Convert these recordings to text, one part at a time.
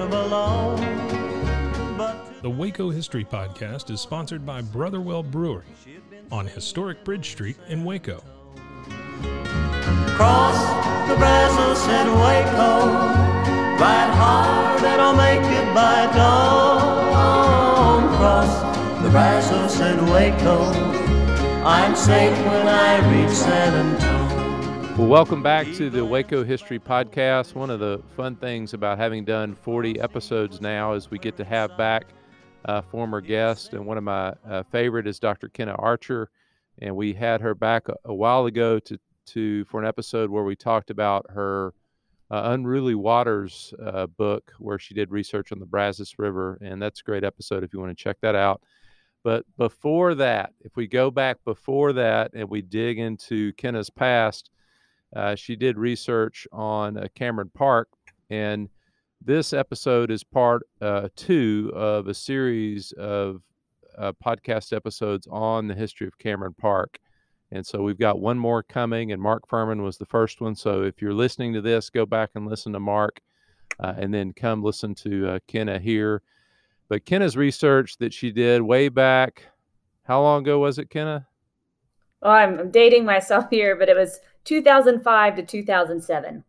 live alone. The Waco History Podcast is sponsored by Brotherwell Brewery on Historic Bridge Street in Waco. Cross the Brazos and Waco, ride hard and I'll make it by dawn. Cross the Brazos and Waco, I'm safe when I reach San Antonio. Well, welcome back to the Waco History Podcast. One of the fun things about having done 40 episodes now is we get to have back former guest, and one of my favorite is Dr. Kenna Archer, and we had her back a while ago for an episode where we talked about her Unruly Waters book, where she did research on the Brazos River, and that's a great episode if you want to check that out. But before that, if we go back before that and we dig into Kenna's past, she did research on Cameron Park, and this episode is part 2 of a series of podcast episodes on the history of Cameron Park. And so we've got one more coming, and Mark Furman was the first one. So if you're listening to this, go back and listen to Mark, and then come listen to Kenna here. But Kenna's research that she did way back, how long ago was it, Kenna? Oh, I'm dating myself here, but it was 2005 to 2007.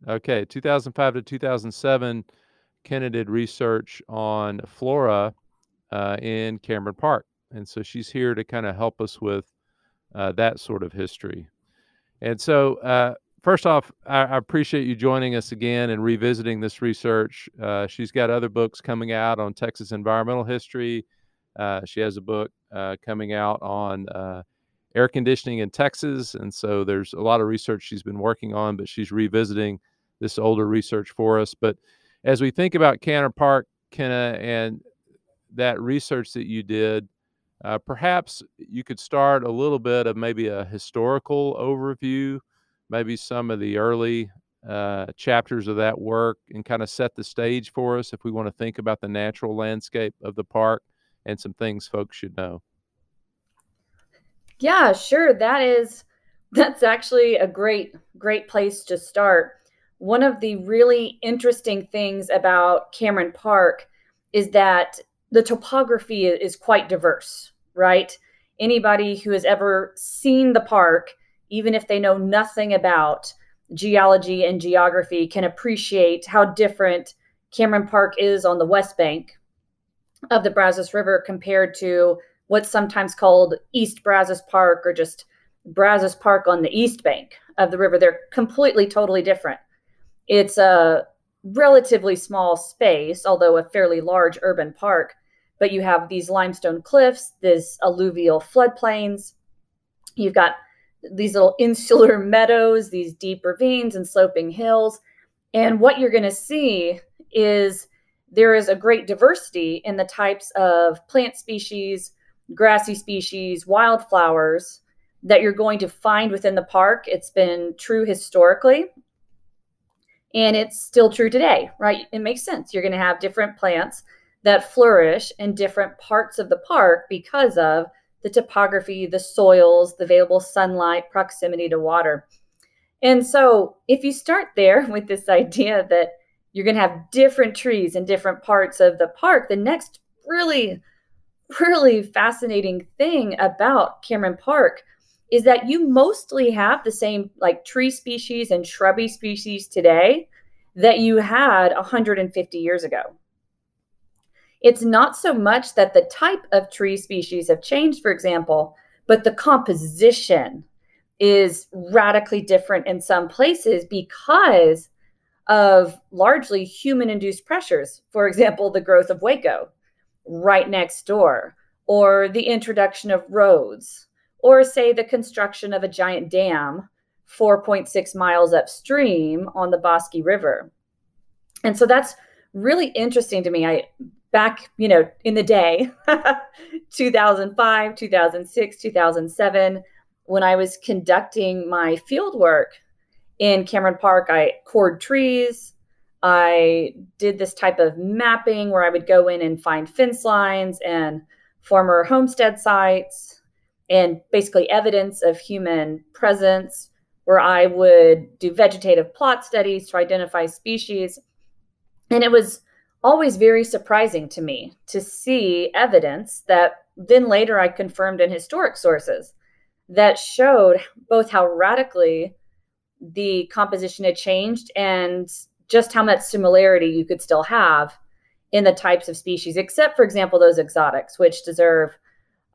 Okay, 2005 to 2007, Kenna did research on flora in Cameron Park. And so she's here to kind of help us with that sort of history. And so first off, I appreciate you joining us again and revisiting this research. She's got other books coming out on Texas environmental history. She has a book coming out on air conditioning in Texas. And so there's a lot of research she's been working on, but she's revisiting this older research for us. But as we think about Cameron Park, Kenna, and that research that you did, perhaps you could start a little bit of maybe a historical overview, maybe some of the early chapters of that work, and kind of set the stage for us if we want to think about the natural landscape of the park and some things folks should know. Yeah, sure. That's actually a great place to start. One of the really interesting things about Cameron Park is that the topography is quite diverse, right? Anybody who has ever seen the park, even if they know nothing about geology and geography, can appreciate how different Cameron Park is on the west bank of the Brazos River compared to what's sometimes called East Brazos Park, or just Brazos Park on the east bank of the river. They're completely, totally different. It's a relatively small space, although a fairly large urban park, but you have these limestone cliffs, this alluvial floodplains. You've got these little insular meadows, these deep ravines and sloping hills. And what you're going to see is there is a great diversity in the types of plant species, grassy species, wildflowers that you're going to find within the park. It's been true historically, and it's still true today, right? It makes sense. You're going to have different plants that flourish in different parts of the park because of the topography, the soils, the available sunlight, proximity to water. And so if you start there with this idea that you're going to have different trees in different parts of the park, the next really, really fascinating thing about Cameron Park is that you mostly have the same like tree species and shrubby species today that you had 150 years ago. It's not so much that the type of tree species have changed, for example, but the composition is radically different in some places because of largely human-induced pressures. For example, the growth of Waco right next door, or the introduction of roads, or say the construction of a giant dam 4.6 miles upstream on the Bosque River. And so that's really interesting to me. Back, in the day, 2005, 2006, 2007, when I was conducting my field work in Cameron Park, I cored trees. I did this type of mapping where I would go in and find fence lines and former homestead sites and basically evidence of human presence, where I would do vegetative plot studies to identify species. And it was always very surprising to me to see evidence that then later I confirmed in historic sources that showed both how radically the composition had changed and just how much similarity you could still have in the types of species, except, for example, those exotics, which deserve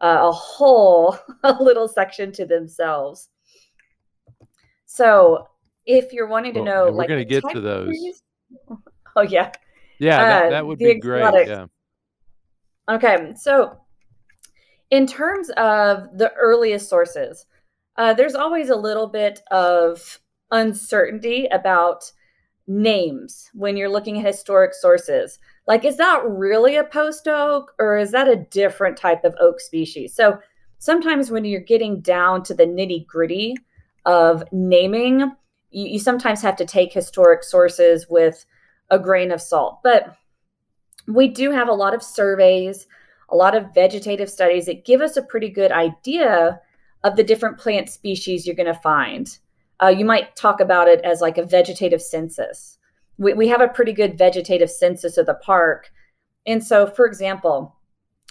a whole little section to themselves. So if you're wanting to know, we're going to get to those. Trees, oh, yeah. Yeah, that would be great. Yeah. Okay, so in terms of the earliest sources, there's always a little bit of uncertainty about names when you're looking at historic sources. Like, is that really a post oak, or is that a different type of oak species? So sometimes when you're getting down to the nitty gritty of naming, you sometimes have to take historic sources with a grain of salt. But we do have a lot of surveys, a lot of vegetative studies that give us a pretty good idea of the different plant species you're going to find. You might talk about it as like a vegetative census. We have a pretty good vegetative census of the park. And so, for example,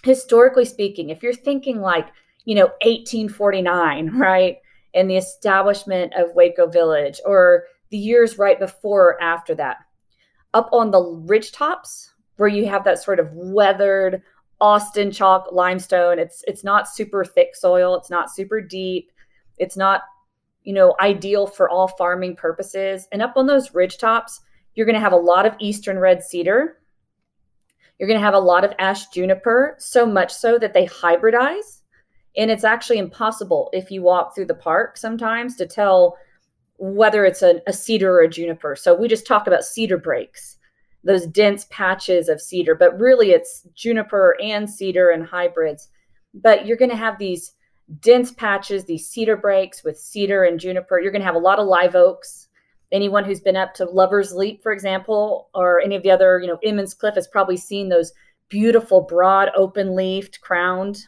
historically speaking, if you're thinking like, 1849, right, and the establishment of Waco Village, or the years right before or after that, up on the ridge tops where you have that sort of weathered Austin chalk limestone, it's not super thick soil, it's not super deep, it's not ideal for all farming purposes. And up on those ridge tops, you're going to have a lot of eastern red cedar. You're going to have a lot of ash juniper, so much so that they hybridize. And it's actually impossible if you walk through the park sometimes to tell whether it's a cedar or a juniper. So we just talk about cedar breaks, those dense patches of cedar, but really it's juniper and cedar and hybrids. But you're going to have these dense patches, these cedar breaks with cedar and juniper. You're going to have a lot of live oaks. Anyone who's been up to Lover's Leap, for example, or any of the other, Emmons Cliff has probably seen those beautiful, broad, open-leafed, crowned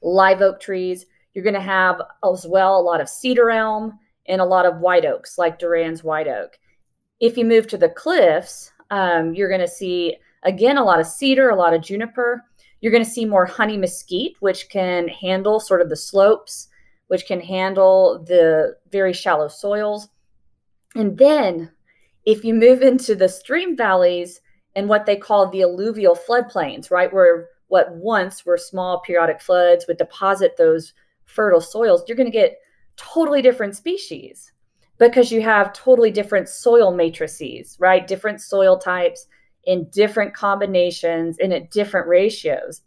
live oak trees. You're going to have as well a lot of cedar elm and a lot of white oaks, like Duran's white oak. If you move to the cliffs, you're going to see, again, a lot of cedar, a lot of juniper. You're going to see more honey mesquite, which can handle sort of the slopes, which can handle the very shallow soils. And then if you move into the stream valleys and what they call the alluvial floodplains, right, where what once were small periodic floods would deposit those fertile soils, you're going to get totally different species because you have totally different soil matrices, right? Different soil types in different combinations and at different ratios.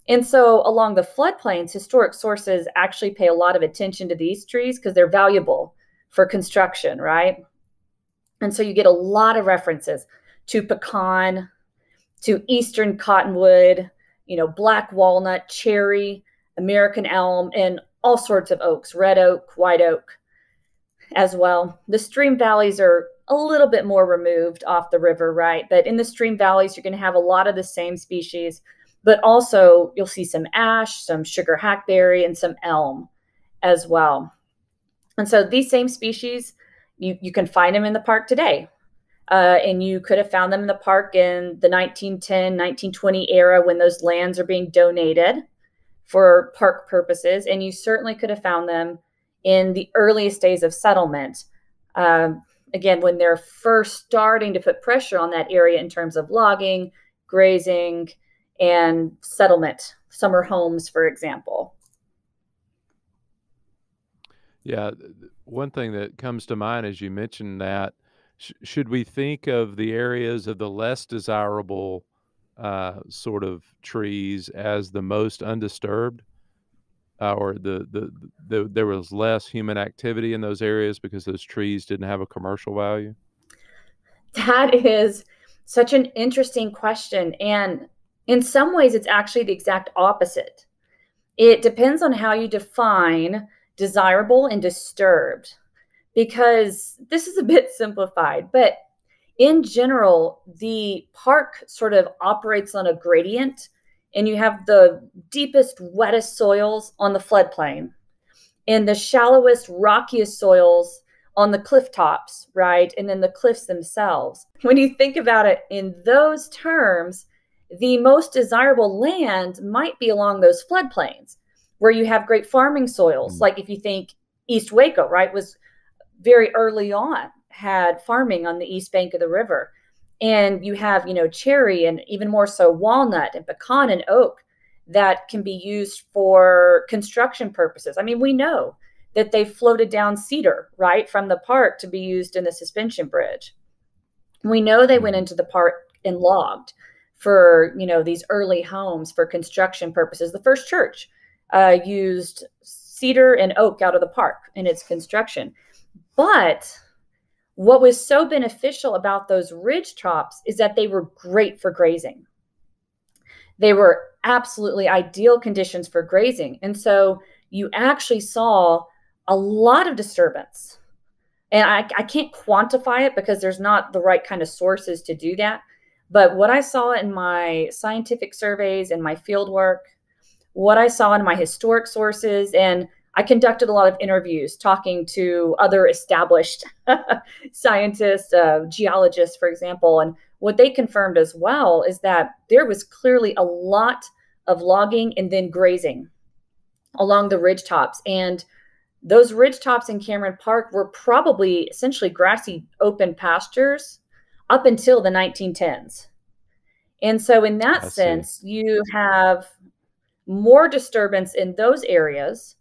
And so along the floodplains, historic sources actually pay a lot of attention to these trees because they're valuable for construction, right? And so you get a lot of references to pecan, to eastern cottonwood, black walnut, cherry, American elm, and all sorts of oaks, red oak, white oak as well. The stream valleys are a little bit more removed off the river, right? But in the stream valleys, you're going to have a lot of the same species, but also you'll see some ash, some sugar hackberry, and some elm as well. And so these same species, you can find them in the park today. And you could have found them in the park in the 1910, 1920 era when those lands are being donated for park purposes. And you certainly could have found them in the earliest days of settlement. Again, when they're first starting to put pressure on that area in terms of logging, grazing, and settlement, summer homes, for example. Yeah, one thing that comes to mind as you mentioned that, should we think of the areas of the less desirable sort of trees as the most undisturbed, or there was less human activity in those areas because those trees didn't have a commercial value? That is such an interesting question. And in some ways, it's actually the exact opposite. It depends on how you define desirable and disturbed, because this is a bit simplified, but in general, the park sort of operates on a gradient, and you have the deepest, wettest soils on the floodplain and the shallowest, rockiest soils on the cliff tops, right? And then the cliffs themselves. When you think about it in those terms, the most desirable land might be along those floodplains where you have great farming soils. Like if you think East Waco, right, was very early on, had farming on the east bank of the river. And you have, cherry and even more so walnut and pecan and oak that can be used for construction purposes. I mean, we know that they floated down cedar, right, from the park to be used in the suspension bridge. We know they went into the park and logged for, these early homes for construction purposes. The first church used cedar and oak out of the park in its construction. But what was so beneficial about those ridge tops is that they were great for grazing. They were absolutely ideal conditions for grazing. And so you actually saw a lot of disturbance. And I can't quantify it because there's not the right kind of sources to do that. But what I saw in my scientific surveys and my field work, what I saw in my historic sources, and I conducted a lot of interviews talking to other established scientists, geologists, for example. And what they confirmed as well is that there was clearly a lot of logging and then grazing along the ridge tops. And those ridge tops in Cameron Park were probably essentially grassy open pastures up until the 1910s. And so in that sense, you have more disturbance in those areas,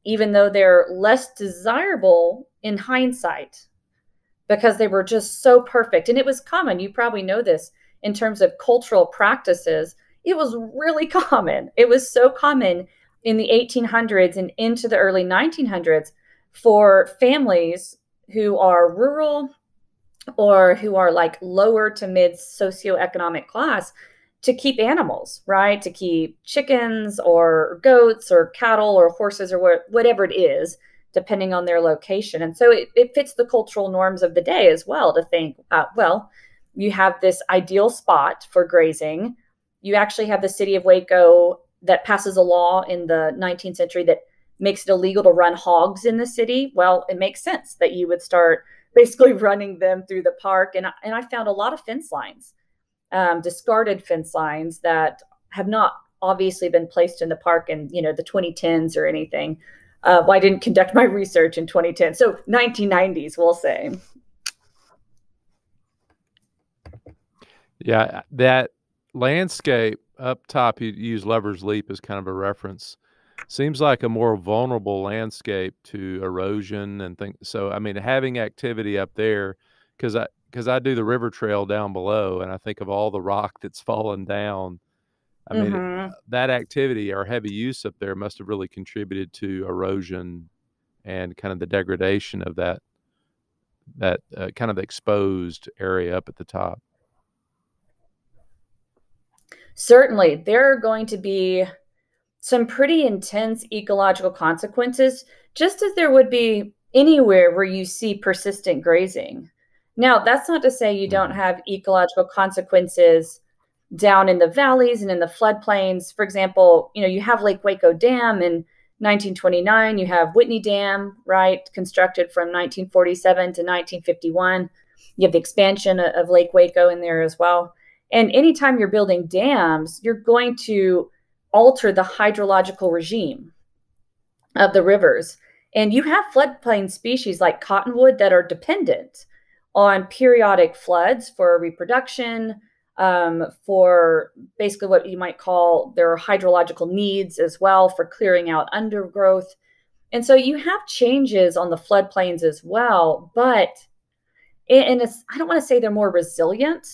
even though they're less desirable in hindsight, because they were just so perfect. And it was common, you probably know this, in terms of cultural practices, it was really common. It was so common in the 1800s and into the early 1900s for families who are rural or who are like lower to mid socioeconomic class to keep animals, right? To keep chickens or goats or cattle or horses or whatever it is, depending on their location. And so it fits the cultural norms of the day as well to think, well, you have this ideal spot for grazing. You actually have the city of Waco that passes a law in the 19th century that makes it illegal to run hogs in the city. Well, it makes sense that you would start basically running them through the park. And I found a lot of fence lines, discarded fence lines that have not obviously been placed in the park in, the 2010s or anything. Well, I didn't conduct my research in 2010. So 1990s, we'll say. Yeah, that landscape up top, you use Lover's Leap as kind of a reference. Seems like a more vulnerable landscape to erosion and things. So, I mean, having activity up there, because I do the river trail down below, and I think of all the rock that's fallen down. I mean, that activity or heavy use up there must have really contributed to erosion and kind of the degradation of that kind of exposed area up at the top. Certainly, there are going to be some pretty intense ecological consequences, just as there would be anywhere where you see persistent grazing. Now, that's not to say you don't have ecological consequences down in the valleys and in the floodplains. For example, you have Lake Waco Dam in 1929. You have Whitney Dam, right, constructed from 1947 to 1951. You have the expansion of Lake Waco in there as well. And anytime you're building dams, you're going to alter the hydrological regime of the rivers. And you have floodplain species like cottonwood that are dependent on periodic floods for reproduction, for basically what you might call their hydrological needs as well, for clearing out undergrowth. And so you have changes on the floodplains as well, but I don't want to say they're more resilient,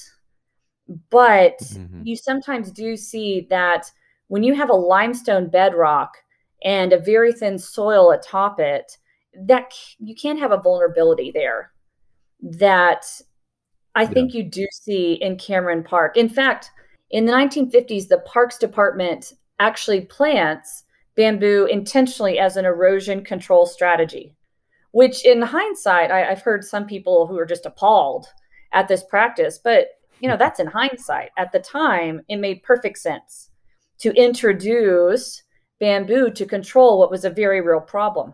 but you sometimes do see that when you have a limestone bedrock and a very thin soil atop it, that you can have a vulnerability there that I think you do see in Cameron Park. In fact, in the 1950s, the Parks Department actually plants bamboo intentionally as an erosion control strategy, which in hindsight, I've heard some people who are just appalled at this practice, but that's in hindsight. At the time, it made perfect sense to introduce bamboo to control what was a very real problem.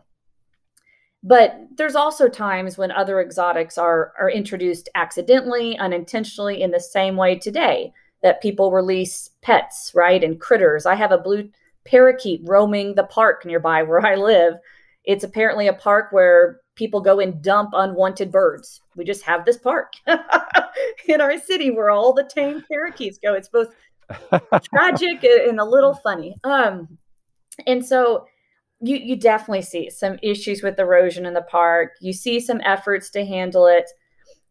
But there's also times when other exotics are introduced accidentally, unintentionally, in the same way today that people release pets, right, and critters. I have a blue parakeet roaming the park nearby where I live. It's apparently a park where people go and dump unwanted birds. We just have this park in our city where all the tame parakeets go. It's both tragic and a little funny. And so you definitely see some issues with erosion in the park. You see some efforts to handle it.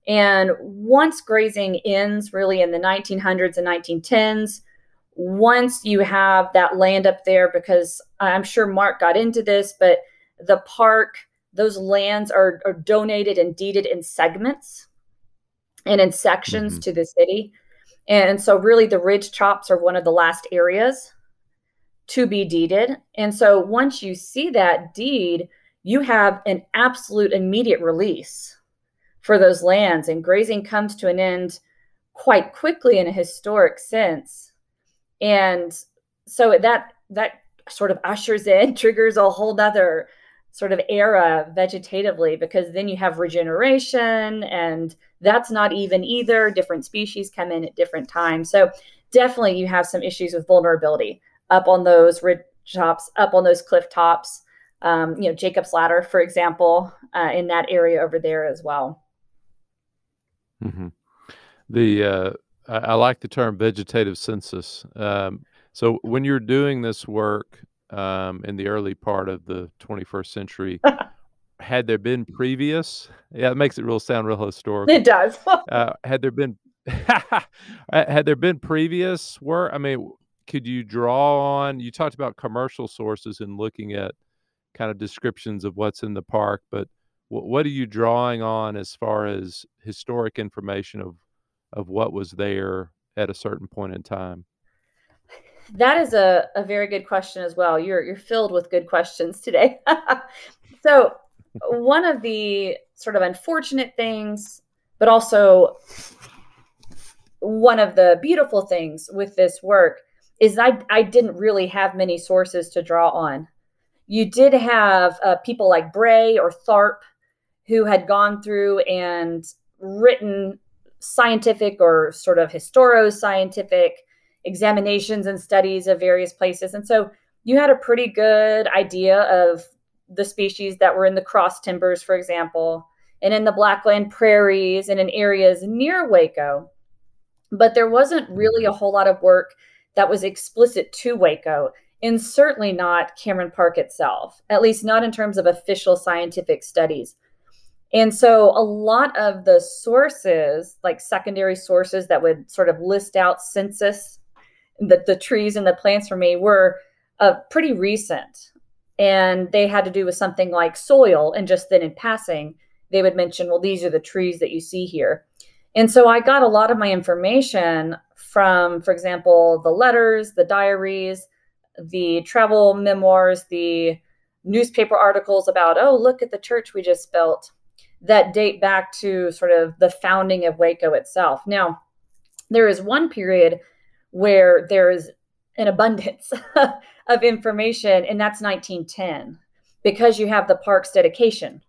And once grazing ends, really in the 1900s and 1910s, once you have that land up there, because I'm sure Mark got into this, but the park, those lands are donated and deeded in segments and in sections to the city. And so really the ridge chops are one of the last areas to be deeded. And so once you see that deed, you have an absolute immediate release for those lands, and grazing comes to an end quite quickly in a historic sense. And so that sort of ushers in, triggers a whole nother sort of era vegetatively, because then you have regeneration, and that's not even either. Different species come in at different times. So definitely you have some issues with vulnerability up on those ridge tops, up on those cliff tops, Jacob's Ladder, for example, in that area over there as well. I like the term vegetative census. So when you're doing this work in the early part of the 21st century, had there been previous? Yeah, it makes it sound real historical. It does. Had there been previous work? I mean, could you draw on? You talked about commercial sources and looking at kind of descriptions of what's in the park, but what are you drawing on as far as historic information of what was there at a certain point in time? That is a very good question as well. You're filled with good questions today. So one of the sort of unfortunate things, but also one of the beautiful things with this work, is I didn't really have many sources to draw on. You did have people like Bray or Tharp who had gone through and written scientific or sort of historio-scientific examinations and studies of various places. And so you had a pretty good idea of the species that were in the cross timbers, for example, and in the Blackland prairies and in areas near Waco. But there wasn't really a whole lot of work that was explicit to Waco, and certainly not Cameron Park itself, at least not in terms of official scientific studies. And so a lot of the sources, like secondary sources that would sort of list out census, the trees and the plants for me, were pretty recent. And they had to do with something like soil. And just then in passing, they would mention, well, these are the trees that you see here. And so I got a lot of my information from, for example, the letters, the diaries, the travel memoirs, the newspaper articles about, oh, look at the church we just built, that date back to sort of the founding of Waco itself. Now, there is one period where there is an abundance of information, and that's 1910, because you have the park's dedication,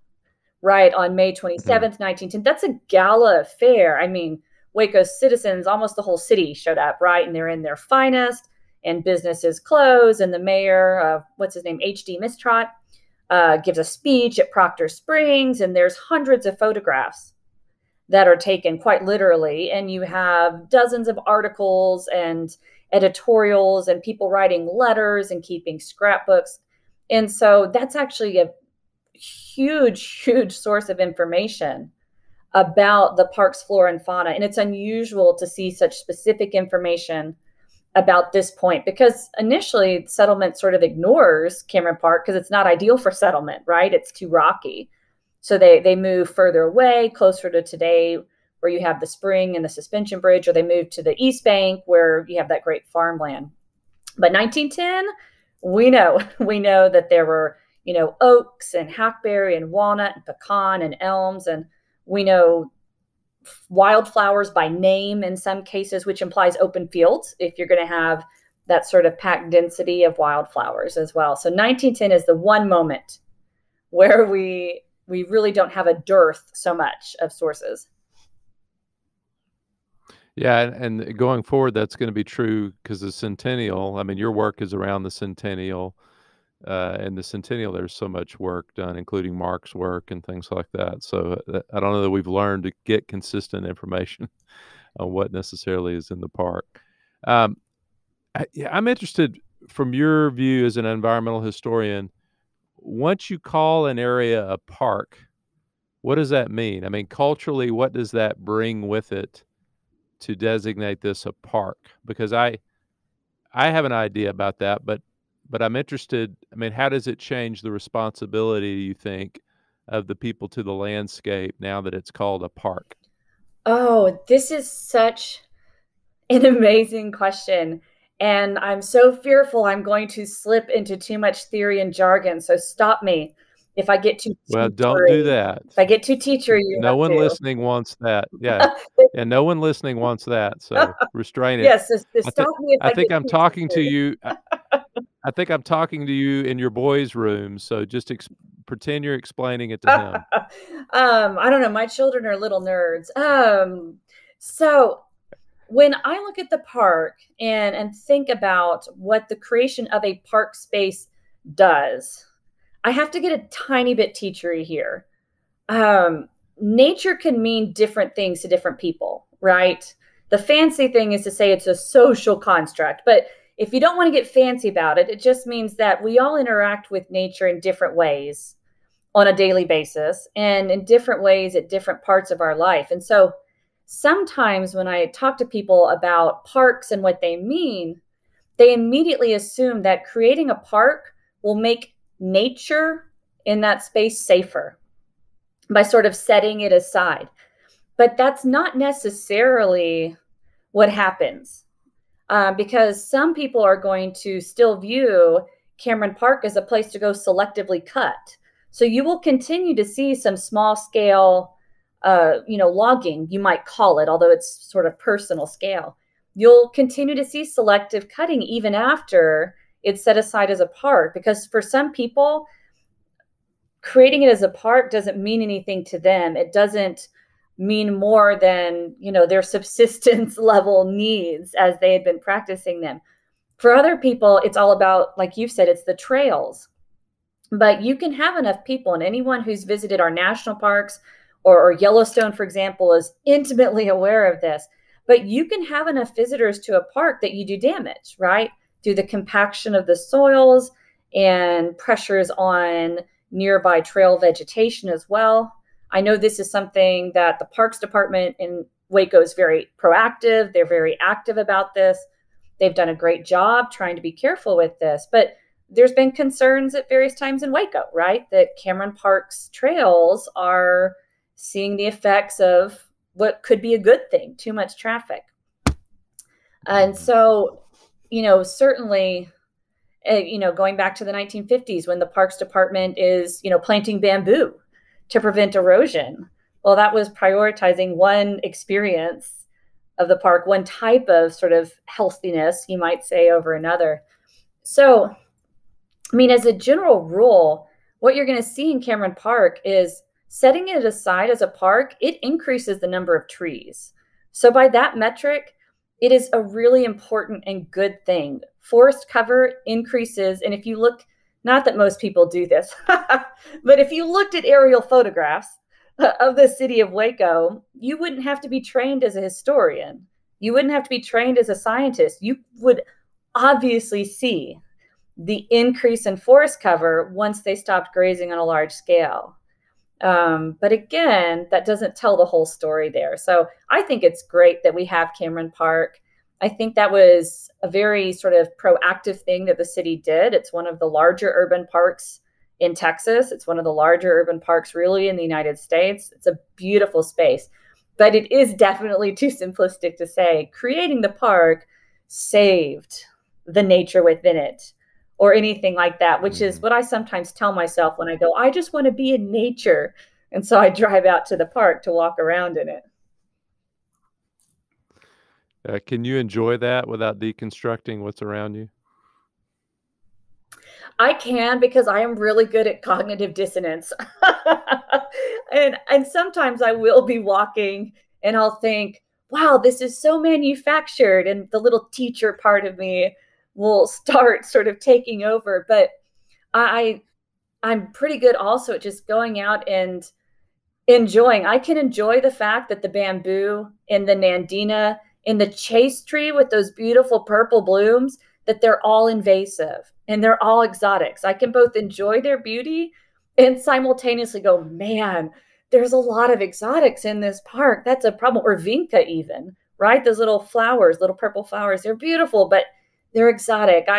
right, on May 27th, 1910. That's a gala affair. I mean, Waco's citizens, almost the whole city showed up, right, and they're in their finest, and businesses closed, and the mayor, what's his name, H.D. Mistrot, gives a speech at Proctor Springs, and there's hundreds of photographs that are taken quite literally. And you have dozens of articles and editorials and people writing letters and keeping scrapbooks. And so that's actually a huge, huge source of information about the park's flora and fauna. And it's unusual to see such specific information about this point, because initially settlement sort of ignores Cameron Park because it's not ideal for settlement, right? It's too rocky. So they move further away, closer to today, where you have the spring and the suspension bridge, or they move to the East Bank where you have that great farmland. But 1910, we know that there were, oaks and hackberry and walnut and pecan and elms, and we know wildflowers by name in some cases, which implies open fields if you're going to have that sort of packed density of wildflowers as well. So 1910 is the one moment where we we really don't have a dearth so much of sources. Yeah, and going forward, that's going to be true because the centennial, I mean, your work is around the centennial, and the centennial, there's so much work done, including Mark's work and things like that. So I don't know that we've learned to get consistent information on what necessarily is in the park. I'm interested from your view as an environmental historian, once you call an area a park, what does that mean? I mean, culturally, what does that bring with it to designate this a park? Because I have an idea about that, but I'm interested. I mean, how does it change the responsibility, you think, of the people to the landscape now that it's called a park? Oh, this is such an amazing question. And I'm so fearful I'm going to slip into too much theory and jargon. So stop me if I get too Well, don't do that. If I get too teachery, No one listening wants that. Yeah. Yeah, no one listening wants that. So restrain it. Yes, stop me if I think I'm talking to teachery. you. I think I'm talking to you in your boys' room. So just pretend you're explaining it to him. I don't know. My children are little nerds. So when I look at the park and think about what the creation of a park space does, I have to get a tiny bit teachery here. Nature can mean different things to different people, right? The fancy thing is to say it's a social construct, but if you don't want to get fancy about it, it just means that we all interact with nature in different ways on a daily basis and in different ways at different parts of our life. And so sometimes when I talk to people about parks and what they mean, they immediately assume that creating a park will make nature in that space safer by sort of setting it aside. But that's not necessarily what happens, because some people are going to still view Cameron Park as a place to go selectively cut. So you will continue to see some small scale logging, you might call it, although it's sort of personal scale. You'll continue to see selective cutting even after it's set aside as a park, because for some people, creating it as a park doesn't mean anything to them. It doesn't mean more than, their subsistence level needs as they had been practicing them. For other people, it's all about, like you've said, it's the trails. But you can have enough people, and anyone who's visited our national parks or Yellowstone, for example, is intimately aware of this. But you can have enough visitors to a park that you do damage, right? Through the compaction of the soils and pressures on nearby trail vegetation as well. I know this is something that the Parks Department in Waco is very proactive. They're very active about this. They've done a great job trying to be careful with this. But there's been concerns at various times in Waco, right? That Cameron Park's trails are seeing the effects of what could be a good thing, too much traffic. And so, certainly, going back to the 1950s when the Parks Department is, planting bamboo to prevent erosion. Well, that was prioritizing one experience of the park, one type of sort of healthiness, you might say, over another. So, as a general rule, what you're going to see in Cameron Park is setting it aside as a park, it increases the number of trees. So by that metric, it is a really important and good thing. Forest cover increases. And if you look, not that most people do this, but if you looked at aerial photographs of the city of Waco, you wouldn't have to be trained as a historian. You wouldn't have to be trained as a scientist. You would obviously see the increase in forest cover once they stopped grazing on a large scale. But again, that doesn't tell the whole story there. So I think it's great that we have Cameron Park. I think that was a very sort of proactive thing that the city did. It's one of the larger urban parks in Texas. It's one of the larger urban parks really in the United States. It's a beautiful space, but it is definitely too simplistic to say creating the park saved the nature within it or anything like that, which is what I sometimes tell myself when I go, I just want to be in nature. And so I drive out to the park to walk around in it. Can you enjoy that without deconstructing what's around you? I can, because I am really good at cognitive dissonance. And sometimes I will be walking and I'll think, wow, this is so manufactured. And the little teacher part of me will start sort of taking over. But I'm pretty good also at just going out and enjoying. I can enjoy the fact that the bamboo and the nandina and the chase tree with those beautiful purple blooms, that they're all invasive and they're all exotics. I can both enjoy their beauty and simultaneously go, man, there's a lot of exotics in this park. That's a problem. Or vinca even, right? Those little flowers, little purple flowers, they're beautiful, but they're exotic.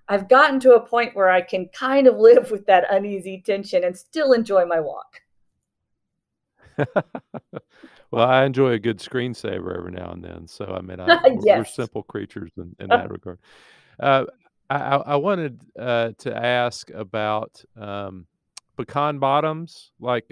I've gotten to a point where I can kind of live with that uneasy tension and still enjoy my walk. Well, I enjoy a good screensaver every now and then. So, I mean, we're Yes. simple creatures in that regard. I wanted to ask about pecan bottoms, like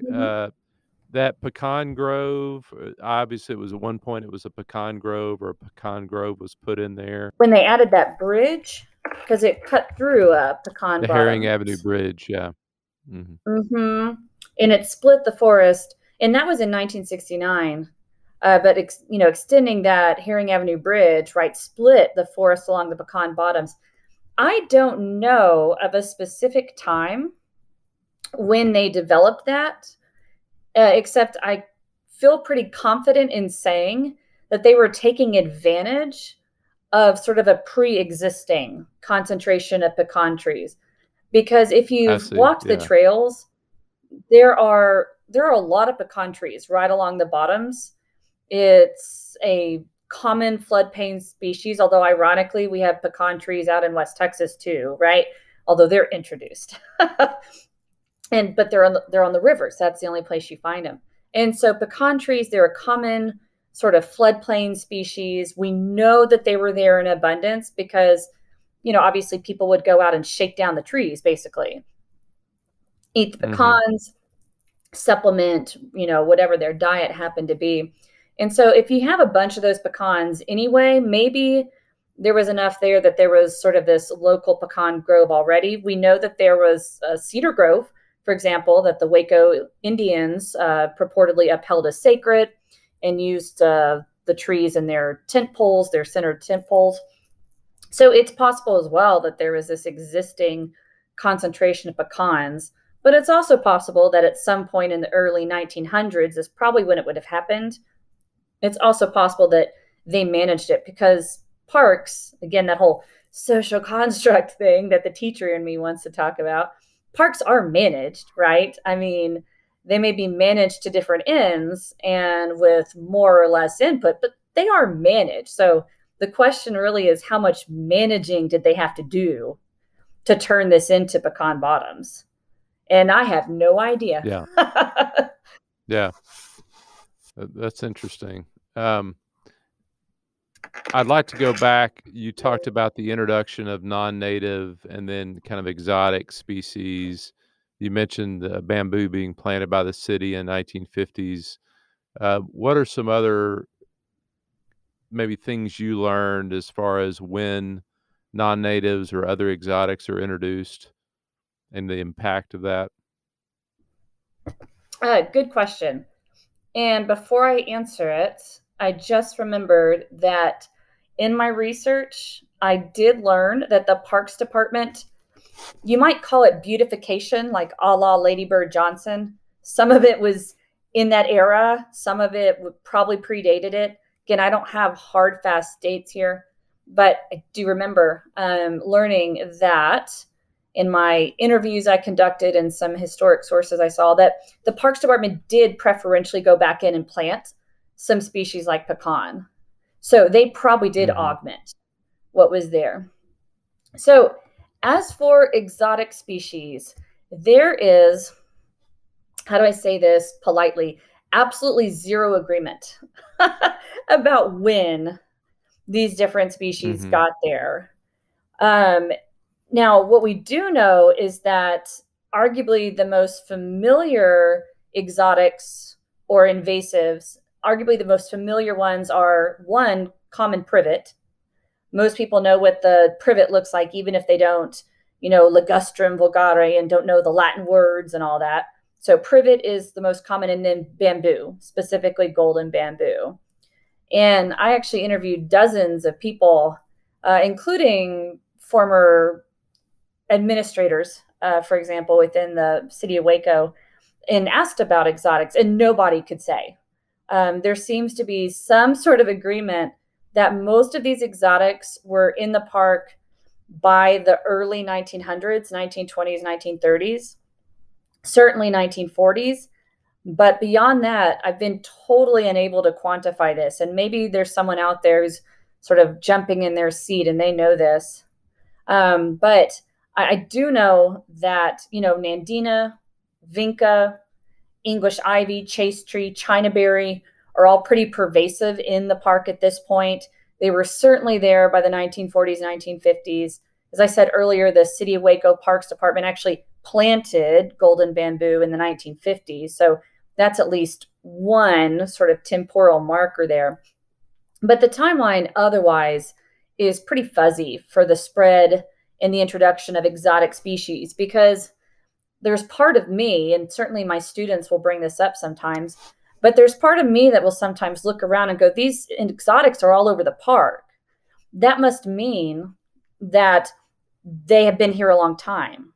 that pecan grove. Obviously, it was at one point it was a pecan grove, or a pecan grove was put in there. When they added that bridge, because it cut through pecan The bottoms. Herring Avenue Bridge, yeah. And it split the forest, and that was in 1969. But extending that Herring Avenue Bridge, right, split the forest along the pecan bottoms. I don't know of a specific time when they developed that, except I feel pretty confident in saying that they were taking advantage of sort of a pre-existing concentration of pecan trees. Because if you've walked the trails, there are a lot of pecan trees right along the bottoms. It's a common floodplain species, although ironically we have pecan trees out in West Texas too, right? Although they're introduced. But they're on the rivers. That's the only place you find them. And so pecan trees, they're a common sort of floodplain species. We know that they were there in abundance because, obviously people would go out and shake down the trees, basically. Eat the pecans, supplement, whatever their diet happened to be. And so if you have a bunch of those pecans anyway, maybe there was enough there that there was sort of this local pecan grove already. We know that there was a cedar grove, for example, that the Waco Indians purportedly upheld as sacred and used the trees in their tent poles, their centered tent poles. So it's possible as well that there was this existing concentration of pecans, but it's also possible that at some point in the early 1900s is probably when it would have happened. It's also possible that they managed it because parks, again, that whole social construct thing that the teacher in me wants to talk about, parks are managed, right? I mean, they may be managed to different ends and with more or less input, but they are managed. So the question really is, how much managing did they have to do to turn this into pecan bottoms? And I have no idea. Yeah. Yeah. That's interesting. I'd like to go back. You talked about the introduction of non-native and then kind of exotic species. You mentioned bamboo being planted by the city in 1950s. What are some other maybe things you learned as far as when non-natives or other exotics are introduced and the impact of that? Good question. And before I answer it, I just remembered that in my research, I did learn that the Parks Department, you might call it beautification, like a la Lady Bird Johnson. Some of it was in that era. Some of it probably predated it. Again, I don't have hard, fast dates here, but I do remember learning that in my interviews I conducted and some historic sources I saw that the Parks Department did preferentially go back in and plant some species like pecan. So they probably did augment what was there. So as for exotic species, there is, how do I say this politely, absolutely zero agreement about when these different species got there. Now, what we do know is that arguably the most familiar exotics or invasives, arguably the most familiar ones are, one, common privet. Most people know what the privet looks like, even if they don't, ligustrum vulgare and don't know the Latin words and all that. So privet is the most common, and then bamboo, specifically golden bamboo. And I actually interviewed dozens of people, including former administrators, for example, within the city of Waco, and asked about exotics, and nobody could say. There seems to be some sort of agreement that most of these exotics were in the park by the early 1900s, 1920s, 1930s, certainly 1940s. But beyond that, I've been totally unable to quantify this. And maybe there's someone out there who's sort of jumping in their seat and they know this. But I do know that, Nandina, vinca, English ivy, chaste tree, chinaberry are all pretty pervasive in the park at this point. They were certainly there by the 1940s, 1950s. As I said earlier, the City of Waco Parks Department actually planted golden bamboo in the 1950s. So that's at least one sort of temporal marker there. But the timeline otherwise is pretty fuzzy for the spread and the introduction of exotic species, because there's part of me, and certainly my students will bring this up sometimes, but there's part of me that will sometimes look around and go, these exotics are all over the park. That must mean that they have been here a long time.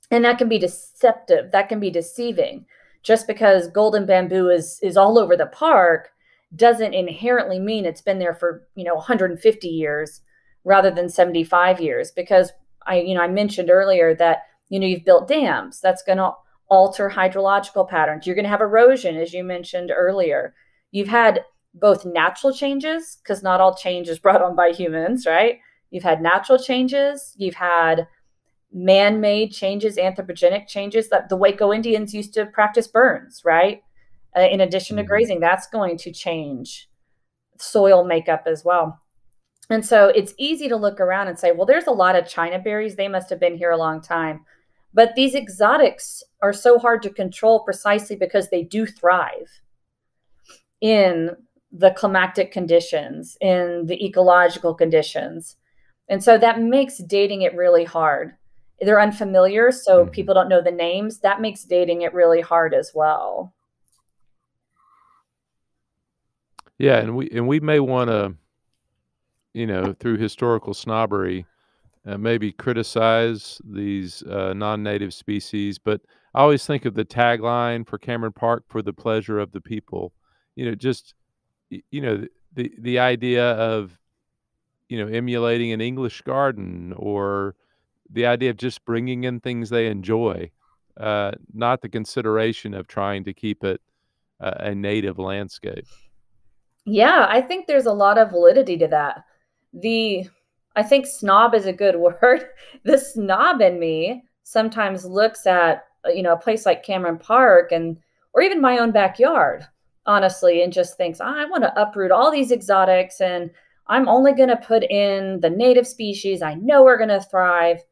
And that can be deceptive. That can be deceiving. Just because golden bamboo is all over the park doesn't inherently mean it's been there for, 150 years rather than 75 years. Because I mentioned earlier that, you've built dams. That's going to alter hydrological patterns. You're going to have erosion, as you mentioned earlier. You've had both natural changes, because not all change is brought on by humans, right? You've had natural changes. You've had man-made changes, anthropogenic changes. That the Waco Indians used to practice burns, right? In addition to grazing, that's going to change soil makeup as well. And so it's easy to look around and say, well, there's a lot of chinaberries. They must have been here a long time. But these exotics are so hard to control precisely because they do thrive in the climatic conditions, in the ecological conditions. And so that makes dating it really hard. They're unfamiliar, so people don't know the names. That makes dating it really hard as well. Yeah, and we may want to, through historical snobbery, maybe criticize these non-native species, but I always think of the tagline for Cameron Park: "For the pleasure of the people." Just the idea of emulating an English garden, or the idea of just bringing in things they enjoy, not the consideration of trying to keep it a native landscape. Yeah, I think there's a lot of validity to that. I think snob is a good word. The snob in me sometimes looks at, a place like Cameron Park or even my own backyard, honestly, and just thinks, I want to uproot all these exotics and I'm only going to put in the native species I know are going to thrive.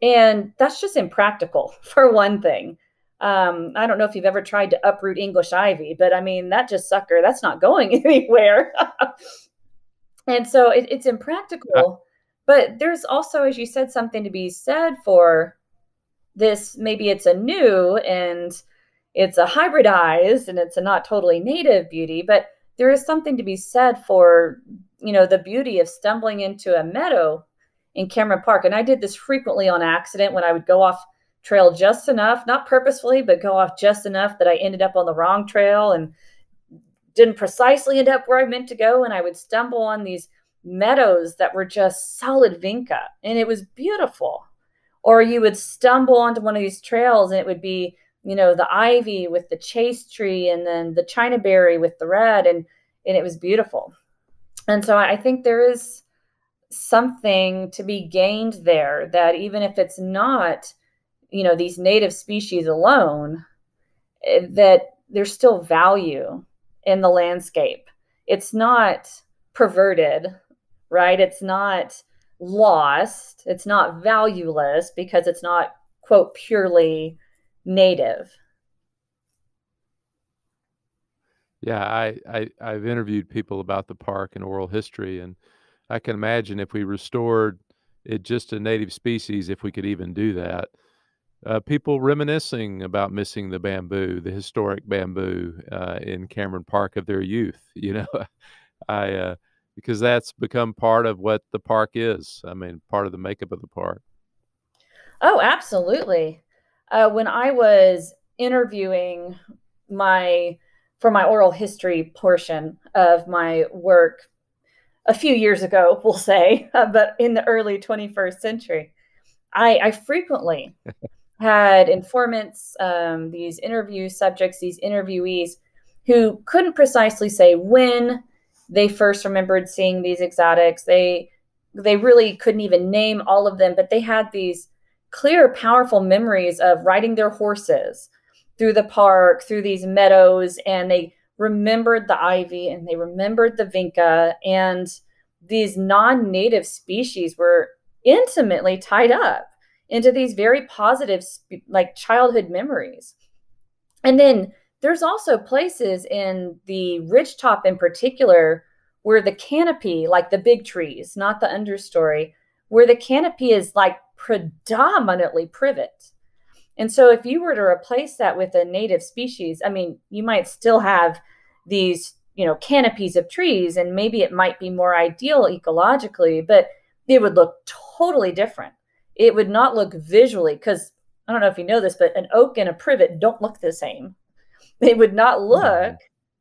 And that's just impractical, for one thing. I don't know if you've ever tried to uproot English ivy, but that's not going anywhere. And so it's impractical. But there's also, as you said, something to be said for this. Maybe it's a new and it's a hybridized and it's a not totally native beauty, but there is something to be said for, the beauty of stumbling into a meadow in Cameron Park. And I did this frequently on accident when I would go off trail just enough, not purposefully, but go off just enough that I ended up on the wrong trail and didn't precisely end up where I meant to go. And I would stumble on these meadows that were just solid vinca, and it was beautiful. Or you would stumble onto one of these trails and it would be, the ivy with the chaste tree and then the chinaberry with the red, and it was beautiful. And so I think there is something to be gained there, that even if it's not, these native species alone, that there's still value in the landscape. It's not perverted, right? It's not lost. It's not valueless because it's not, quote, purely native. Yeah, I've interviewed people about the park and oral history, and I can imagine if we restored it just to native species, if we could even do that, people reminiscing about missing the bamboo, the historic bamboo in Cameron Park of their youth. I because that's become part of what the park is. I mean, part of the makeup of the park. Oh, absolutely. When I was interviewing for my oral history portion of my work a few years ago, we'll say, but in the early 21st century, I frequently had informants, these interview subjects, these interviewees who couldn't precisely say when they first remembered seeing these exotics. They really couldn't even name all of them, but they had these clear, powerful memories of riding their horses through the park, through these meadows, and they remembered the ivy and they remembered the vinca, and these non-native species were intimately tied up into these very positive, like childhood memories. And then there's also places in the ridgetop in particular where the canopy, like the big trees, not the understory, where the canopy is like predominantly privet. And so if you were to replace that with a native species, I mean, you might still have these, canopies of trees, and maybe it might be more ideal ecologically, but it would look totally different. It would not look visually, because I don't know if you know this, but an oak and a privet don't look the same. They would not look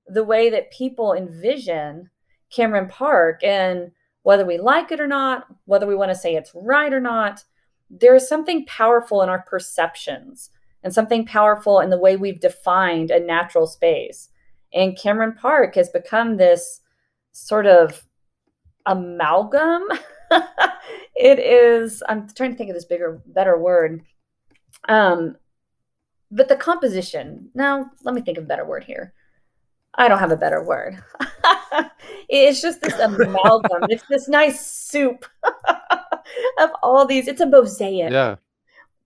the way that people envision Cameron Park. And whether we like it or not, whether we want to say it's right or not, there is something powerful in our perceptions and something powerful in the way we've defined a natural space. And Cameron Park has become this sort of amalgam. It is, I'm trying to think of this better word. But the composition, now let me think of a better word here. I don't have a better word. It's just this amalgam. It's this nice soup of all these. It's a mosaic. Yeah.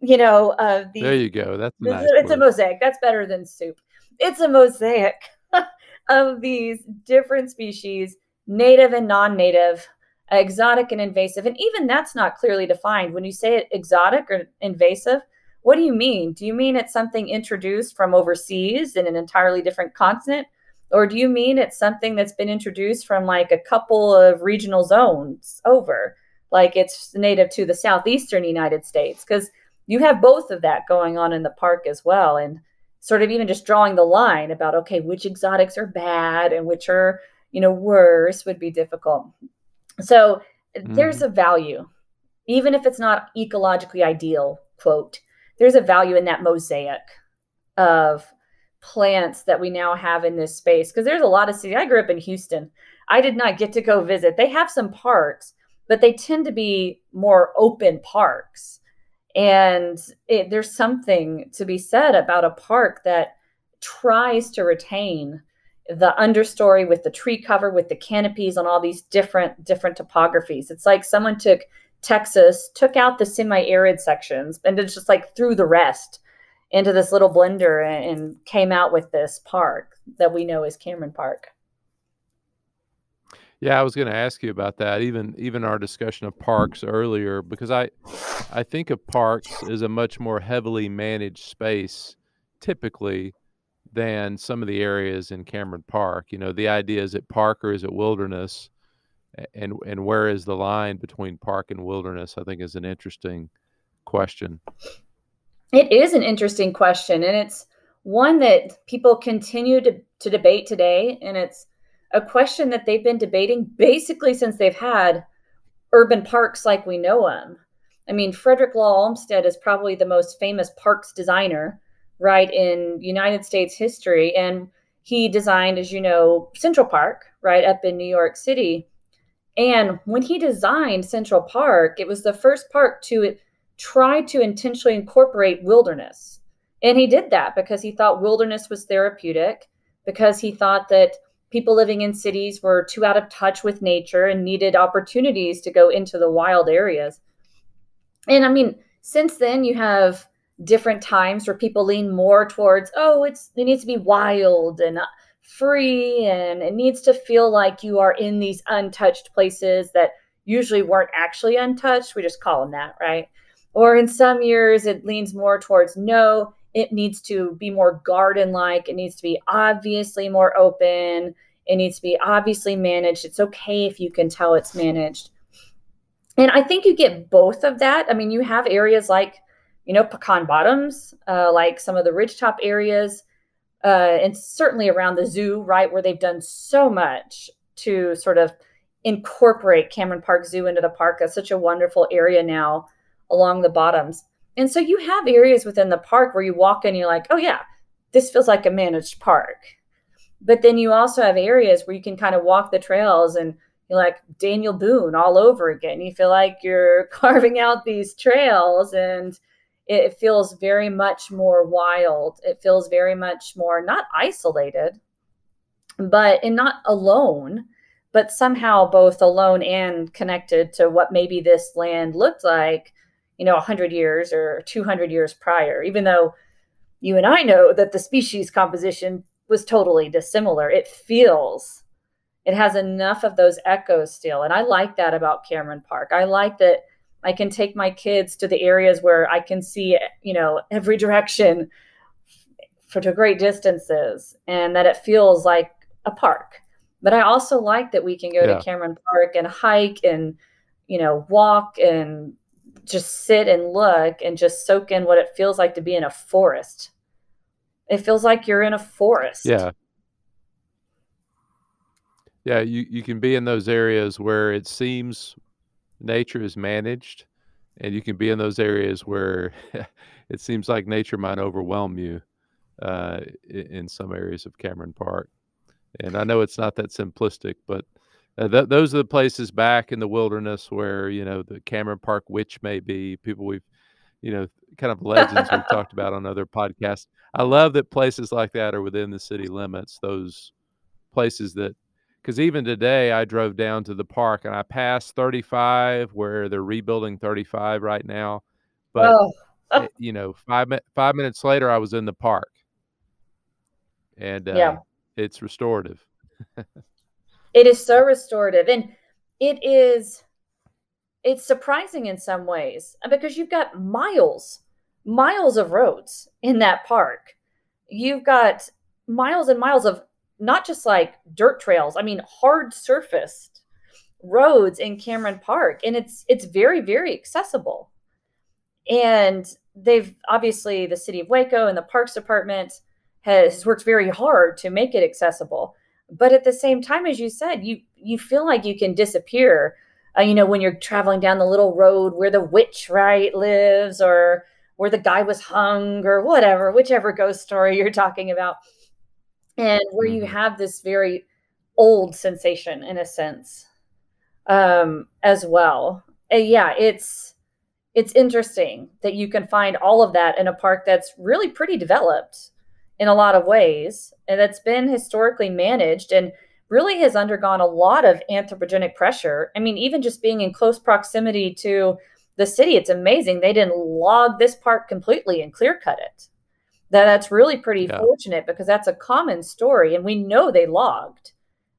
These, there you go. That's a nice it's word. a mosaic. That's better than soup. It's a mosaic of these different species, native and non-native, exotic and invasive. And even that's not clearly defined. When you say it exotic or invasive, what do you mean? Do you mean it's something introduced from overseas in an entirely different continent? Or do you mean it's something that's been introduced from like a couple of regional zones over, like it's native to the southeastern United States? Because you have both of that going on in the park as well. And sort of even just drawing the line about, okay, which exotics are bad and which are, worse would be difficult. So there's a value, even if it's not ecologically ideal, quote, there's a value in that mosaic of plants that we now have in this space. Because there's a lot of cities. I grew up in Houston. I did not get to go visit. They have some parks, but they tend to be more open parks. And there's something to be said about a park that tries to retain the understory with the tree cover, with the canopies on all these different topographies. It's like someone took Texas, took out the semi-arid sections, and just like threw the rest into this little blender and came out with this park that we know as Cameron Park. Yeah, I was going to ask you about that. Even our discussion of parks earlier, because I think of parks as a much more heavily managed space, typically, than some of the areas in Cameron Park. The idea is it park or is it wilderness, and where is the line between park and wilderness? I think is an interesting question. It is an interesting question, and it's one that people continue to debate today, and it's a question that they've been debating basically since they've had urban parks like we know them. I mean, Frederick Law Olmsted is probably the most famous parks designer, right, in United States history. And he designed, as you know, Central Park, right, up in New York City. And when he designed Central Park, it was the first park to try to intentionally incorporate wilderness. And he did that because he thought wilderness was therapeutic, because he thought that people living in cities were too out of touch with nature and needed opportunities to go into the wild areas. And I mean, since then you have different times where people lean more towards, it needs to be wild and free, and it needs to feel like you are in these untouched places that usually weren't actually untouched. We just call them that, right? Or in some years, it leans more towards no, it needs to be more garden-like. It needs to be obviously more open. It needs to be obviously managed. It's okay if you can tell it's managed. And I think you get both of that. I mean, you have areas like, Pecan Bottoms, like some of the ridgetop areas, and certainly around the zoo, right, where they've done so much to sort of incorporate Cameron Park Zoo into the park. That's such a wonderful area now along the bottoms. And so you have areas within the park where you walk in and you're like, oh yeah, this feels like a managed park. But then you also have areas where you can kind of walk the trails and you're like Daniel Boone all over again. You feel like you're carving out these trails, and it feels very much more wild. It feels very much more not isolated, and not alone, but somehow both alone and connected to what maybe this land looked like, 100 years or 200 years prior, even though you and I know that the species composition was totally dissimilar. It has enough of those echoes still. And I like that about Cameron Park. I like that I can take my kids to the areas where I can see, every direction to great distances, and that it feels like a park. But I also like that we can go to Cameron Park and hike and, walk and just sit and look and just soak in what it feels like to be in a forest. It feels like you're in a forest. Yeah. Yeah, you can be in those areas where it seems nature is managed, and you can be in those areas where it seems like nature might overwhelm you in some areas of Cameron Park. And I know it's not that simplistic, but those are the places back in the wilderness where, the Cameron Park witch may be. People we've, kind of legends we've talked about on other podcasts. I love that places like that are within the city limits, those places that, because even today I drove down to the park and I passed 35 where they're rebuilding 35 right now. But, 5 minutes later, I was in the park, and it's restorative. It is so restorative. And it's surprising in some ways because you've got miles of roads in that park. You've got miles and miles of not just like dirt trails, hard surfaced roads in Cameron Park. And it's very, very accessible. And they've obviously, the city of Waco and the Parks Department has worked very hard to make it accessible. But at the same time, as you said, you feel like you can disappear, when you're traveling down the little road where the witch, right, lives, or where the guy was hung, or whatever, whichever ghost story you're talking about. And where you have this very old sensation, in a sense, as well. And it's interesting that you can find all of that in a park that's really pretty developed in a lot of ways, and that's been historically managed and really has undergone a lot of anthropogenic pressure. Even just being in close proximity to the city, it's amazing they didn't log this park completely and clear cut it. That's really pretty fortunate, because that's a common story, and we know they logged.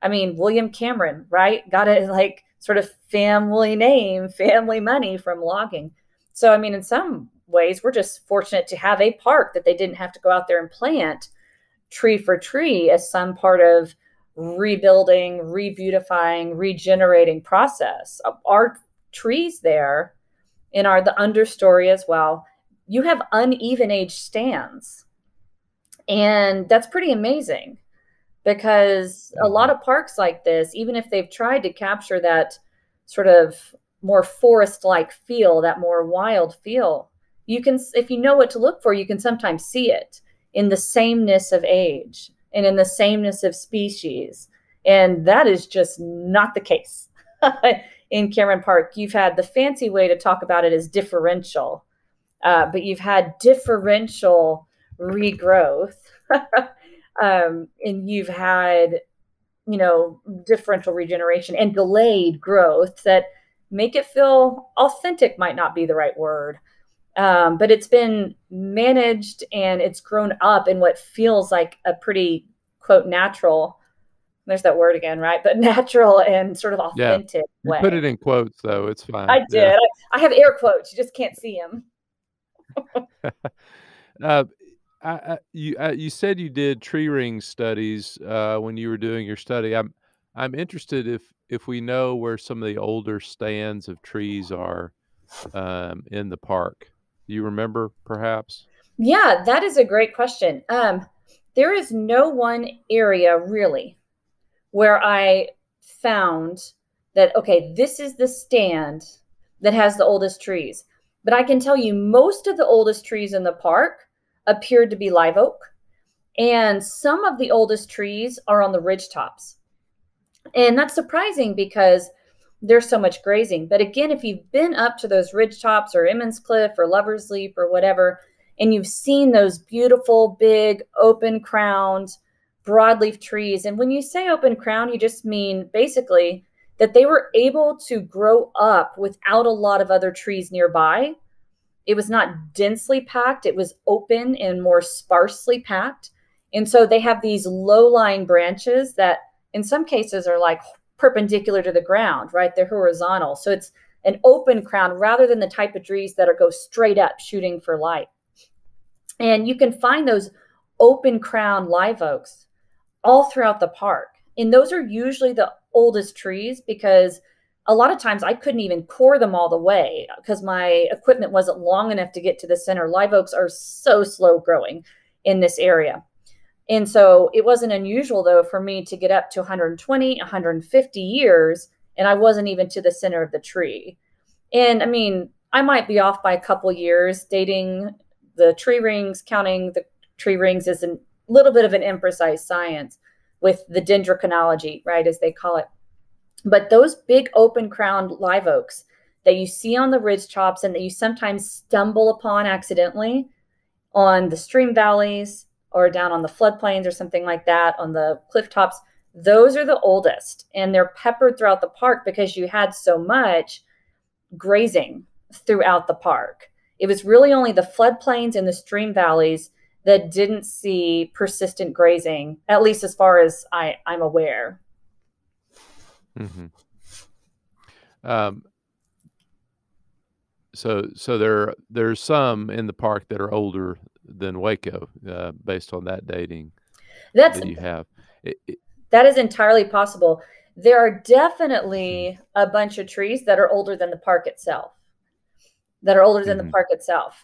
William Cameron, right, got a sort of family name, family money from logging. So, in some ways, we're just fortunate to have a park that they didn't have to go out there and plant tree for tree as some part of rebuilding, rebeautifying, regenerating process. Our trees there in the understory as well, you have uneven age stands. And that's pretty amazing, because a lot of parks like this, even if they've tried to capture that sort of more forest-like feel, that more wild feel, you can, if you know what to look for, you can sometimes see it in the sameness of age and in the sameness of species. And that is just not the case in Cameron Park. You've had, the fancy way to talk about it is differential, but you've had differential regrowth, and you've had, differential regeneration and delayed growth that make it feel authentic. Might not be the right word, but it's been managed and it's grown up in what feels like a pretty, quote, natural there's that word again, right? But natural and sort of authentic way. You put it in quotes, though. It's fine. I did. Yeah. I have air quotes. You just can't see them. You said you did tree ring studies when you were doing your study. I'm interested if we know where some of the older stands of trees are in the park. Do you remember, perhaps? Yeah, that is a great question. There is no one area really where I found that, okay, this is the stand that has the oldest trees. But I can tell you most of the oldest trees in the park appeared to be live oak. And some of the oldest trees are on the ridge tops. And that's surprising because there's so much grazing. But again, if you've been up to those ridge tops or Emmons Cliff or Lover's Leap or whatever, and you've seen those beautiful, big, open crowned, broadleaf trees. And when you say open crown, you just mean basically that they were able to grow up without a lot of other trees nearby. It was not densely packed. It was open and more sparsely packed. And so they have these low-lying branches that in some cases are like perpendicular to the ground, right? They're horizontal. So it's an open crown rather than the type of trees that go straight up shooting for light. And you can find those open crown live oaks all throughout the park. And those are usually the oldest trees because a lot of times I couldn't even core them all the way because my equipment wasn't long enough to get to the center. Live oaks are so slow growing in this area. And so it wasn't unusual, though, for me to get up to 120, 150 years, and I wasn't even to the center of the tree. And I mean, I might be off by a couple years. Dating the tree rings, counting the tree rings is a little bit of an imprecise science with the dendrochronology, right, as they call it. But those big open crowned live oaks that you see on the ridge tops and that you sometimes stumble upon accidentally on the stream valleys or down on the floodplains or something like that on the cliff tops, those are the oldest. And they're peppered throughout the park because you had so much grazing throughout the park. It was really only the floodplains and the stream valleys that didn't see persistent grazing, at least as far as I'm aware. Mm-hmm. So there's some in the park that are older than Waco, based on that dating that you have. That is entirely possible. There are definitely a bunch of trees that are older than the park itself.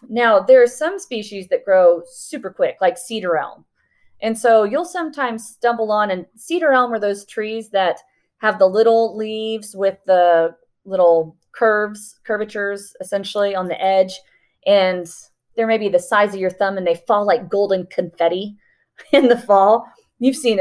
Now, there are some species that grow super quick, like cedar elm. And so you'll sometimes stumble on, and cedar elm are those trees that have the little leaves with the little curvatures essentially on the edge. And they're maybe the size of your thumb and they fall like golden confetti in the fall. You've seen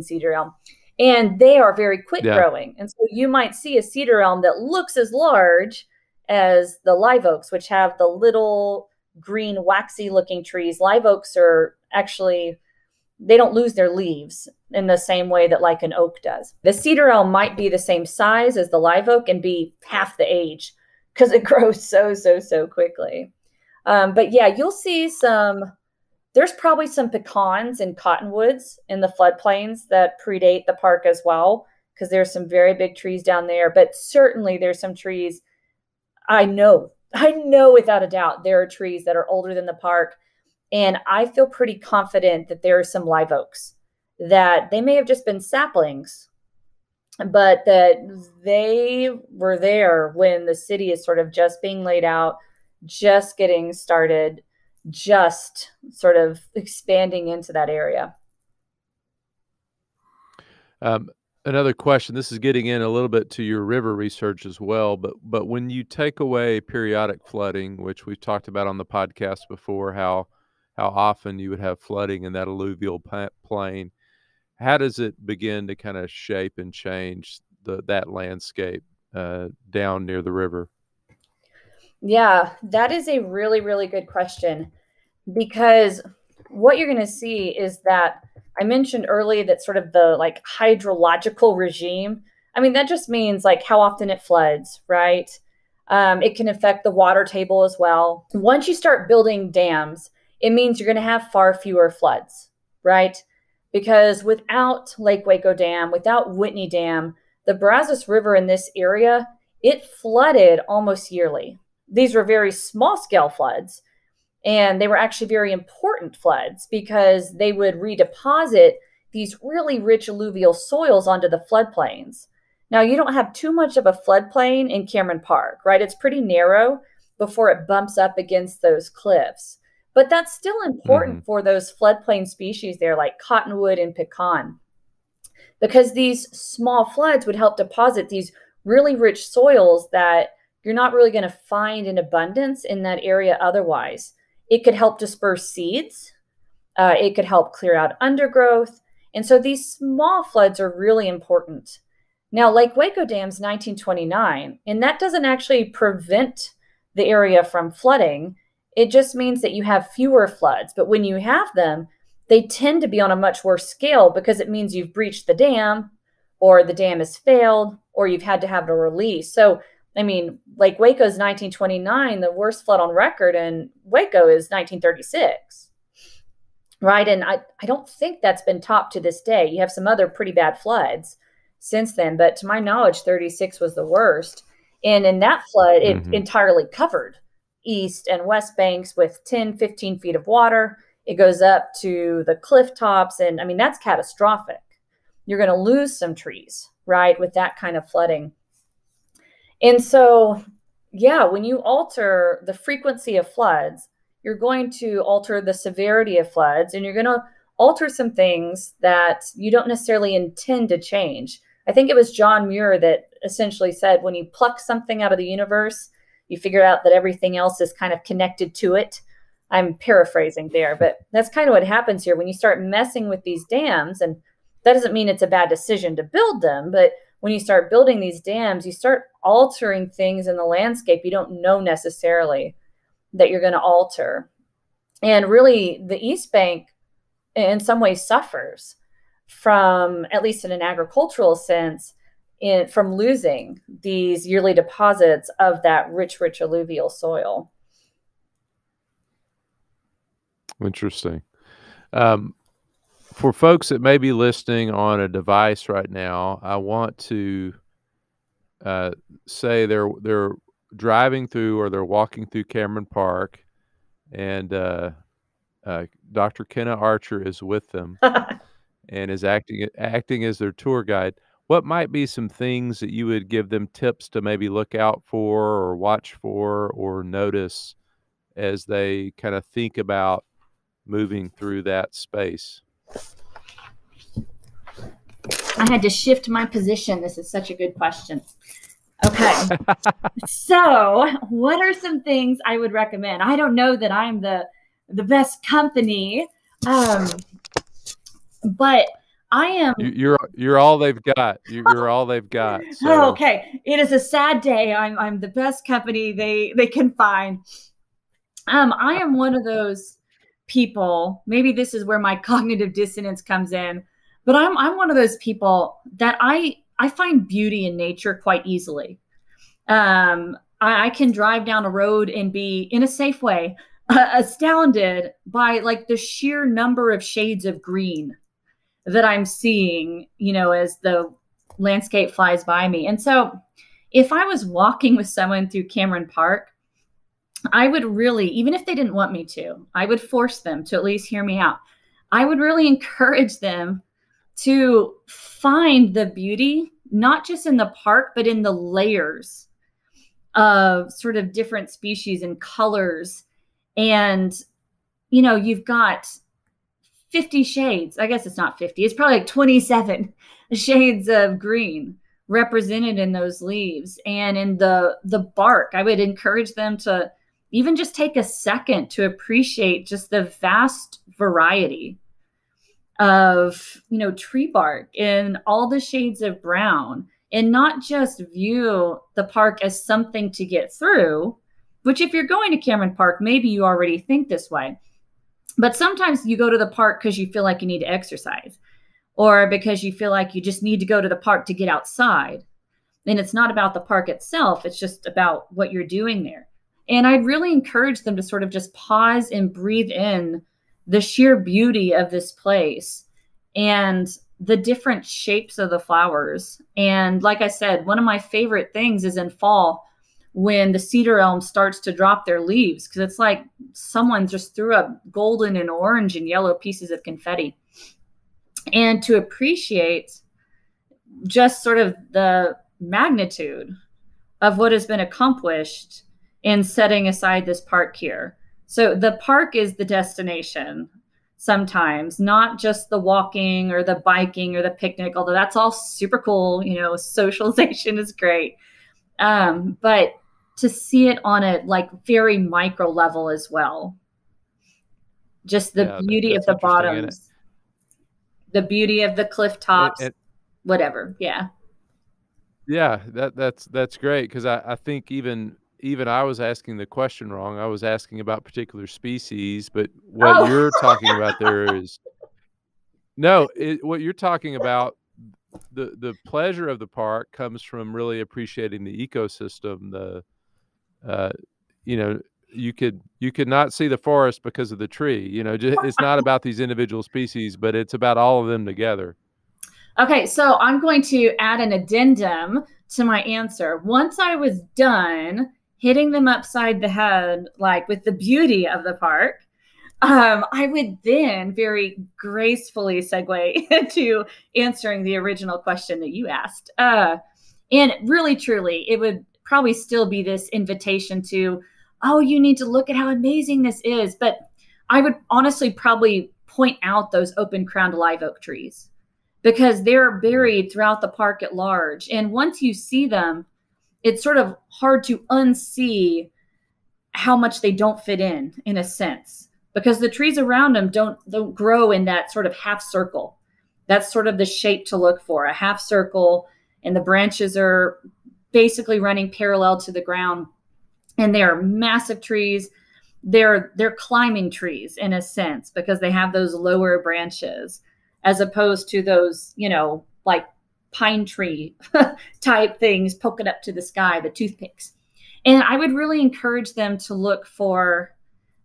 cedar elm. And they are very quick growing. And so you might see a cedar elm that looks as large as the live oaks, which have the little green waxy looking trees. Live oaks are actually, they don't lose their leaves in the same way that like an oak does. The cedar elm might be the same size as the live oak and be half the age because it grows so quickly. But yeah, you'll see there's probably some pecans and cottonwoods in the floodplains that predate the park as well, because there's some very big trees down there. But certainly there's some trees, I know without a doubt, there are trees that are older than the park. And I feel pretty confident that there are some live oaks that they may have just been saplings, but that they were there when the city is sort of just being laid out, just getting started, just sort of expanding into that area. Another question, this is getting in a little bit to your river research as well, but when you take away periodic flooding, which we've talked about on the podcast before, how often you would have flooding in that alluvial plain, how does it begin to kind of shape and change that landscape down near the river? Yeah, that is a really, really good question, because what you're going to see is that I mentioned earlier that sort of the like hydrological regime. I mean, that just means like how often it floods, right? It can affect the water table as well. Once you start building dams, it means you're going to have far fewer floods, right? because without Lake Waco Dam, without Whitney Dam, the Brazos River in this area, it flooded almost yearly. These were very small scale floods, and they were actually very important floods because they would redeposit these really rich alluvial soils onto the floodplains. Now, you don't have too much of a floodplain in Cameron Park, right? It's pretty narrow before it bumps up against those cliffs. But that's still important for those floodplain species there, like cottonwood and pecan, because these small floods would help deposit these really rich soils that you're not really going to find in abundance in that area otherwise. It could help disperse seeds. It could help clear out undergrowth. And so these small floods are really important. Now, Lake Waco Dam's 1929, and that doesn't actually prevent the area from flooding. It just means that you have fewer floods. But when you have them, they tend to be on a much worse scale because it means you've breached the dam, or the dam has failed, or you've had to have a release. So, I mean, Lake Waco's 1929, the worst flood on record in Waco is 1936, right? And I don't think that's been topped to this day. You have some other pretty bad floods since then, but to my knowledge, 36 was the worst. And in that flood, it entirely covered east and west banks with 10, 15 feet of water. It goes up to the cliff tops. And I mean, that's catastrophic. You're going to lose some trees, right, with that kind of flooding. And so, yeah, when you alter the frequency of floods, you're going to alter the severity of floods, and you're going to alter some things that you don't necessarily intend to change. I think it was John Muir that essentially said, when you pluck something out of the universe, you figure out that everything else is kind of connected to it. I'm paraphrasing there, but that's kind of what happens here when you start messing with these dams. And that doesn't mean it's a bad decision to build them, but when you start building these dams, you start altering things in the landscape you don't know necessarily that you're going to alter. And really, the East Bank in some ways suffers from, at least in an agricultural sense, from losing these yearly deposits of that rich alluvial soil. Interesting. For folks that may be listening on a device right now, I want to say they're driving through or they're walking through Cameron Park, and Dr. Kenna Archer is with them and is acting as their tour guide. What might be some things that you would give them tips to maybe look out for or watch for or notice as they kind of think about moving through that space? I had to shift my position. This is such a good question. Okay. So what are some things I would recommend? I don't know that I'm the best company, but I am. You're all they've got. You're all they've got. So. Oh, okay. It is a sad day. I'm the best company they can find. I am one of those people. Maybe this is where my cognitive dissonance comes in, but I'm one of those people that I find beauty in nature quite easily. I can drive down a road and be, in a safe way, astounded by like the sheer number of shades of green that I'm seeing, as the landscape flies by me. And so if I was walking with someone through Cameron Park, I would really, even if they didn't want me to, I would force them to at least hear me out. I would really encourage them to find the beauty, not just in the park, but in the layers of sort of different species and colors. And, you've got 50 shades. I guess it's not 50. It's probably like 27 shades of green represented in those leaves. And in the bark, I would encourage them to even just take a second to appreciate just the vast variety of, tree bark in all the shades of brown, and not just view the park as something to get through, which if you're going to Cameron Park, maybe you already think this way. But sometimes you go to the park because you feel like you need to exercise, or because you feel like you just need to go to the park to get outside. And it's not about the park itself. It's just about what you're doing there. And I'd really encourage them to sort of just pause and breathe in the sheer beauty of this place and the different shapes of the flowers. And like I said, one of my favorite things is in fall when the cedar elm starts to drop their leaves, because it's like someone just threw up golden and orange and yellow pieces of confetti. And to appreciate just sort of the magnitude of what has been accomplished in setting aside this park here. So the park is the destination sometimes, not just the walking or the biking or the picnic, although that's all super cool. You know, socialization is great. But to see it on a like very micro level as well. Just the beauty of the bottoms, the beauty of the cliff tops, whatever. Yeah. Yeah, that's great, because I think even I was asking the question wrong. I was asking about particular species, but what you're talking about there is what you're talking about. The pleasure of the park comes from really appreciating the ecosystem. You know, you could not see the forest because of the tree. You know, it's not about these individual species, but it's about all of them together. Okay, so I'm going to add an addendum to my answer. Once I was done hitting them upside the head, like with the beauty of the park, I would then very gracefully segue into answering the original question that you asked. And really, truly, it would probably still be this invitation to, oh, you need to look at how amazing this is. But I would honestly probably point out those open-crowned live oak trees, because they're buried throughout the park at large. And once you see them, it's sort of hard to unsee how much they don't fit in a sense, because the trees around them don't grow in that sort of half circle. That's sort of the shape to look for, a half circle, and the branches are basically running parallel to the ground. And they are massive trees. They're climbing trees in a sense, because they have those lower branches, as opposed to those, you know, like pine tree type things poking up to the sky, the toothpicks. And I would really encourage them to look for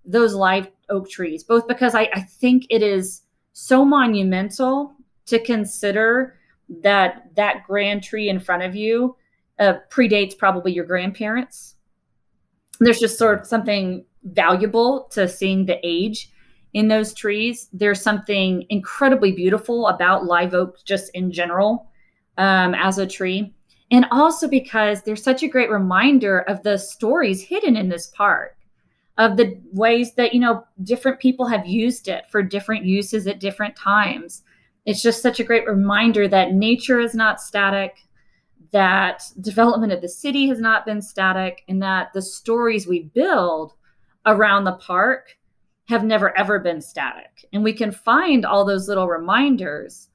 those live oak trees, both because I think it is so monumental to consider that grand tree in front of you predates probably your grandparents. There's just sort of something valuable to seeing the age in those trees. There's something incredibly beautiful about live oak just in general as a tree. And also because they're such a great reminder of the stories hidden in this park, of the ways that, you know, different people have used it for different uses at different times. It's just such a great reminder that nature is not static, that development of the city has not been static, and that the stories we build around the park have never, ever been static. And we can find all those little reminders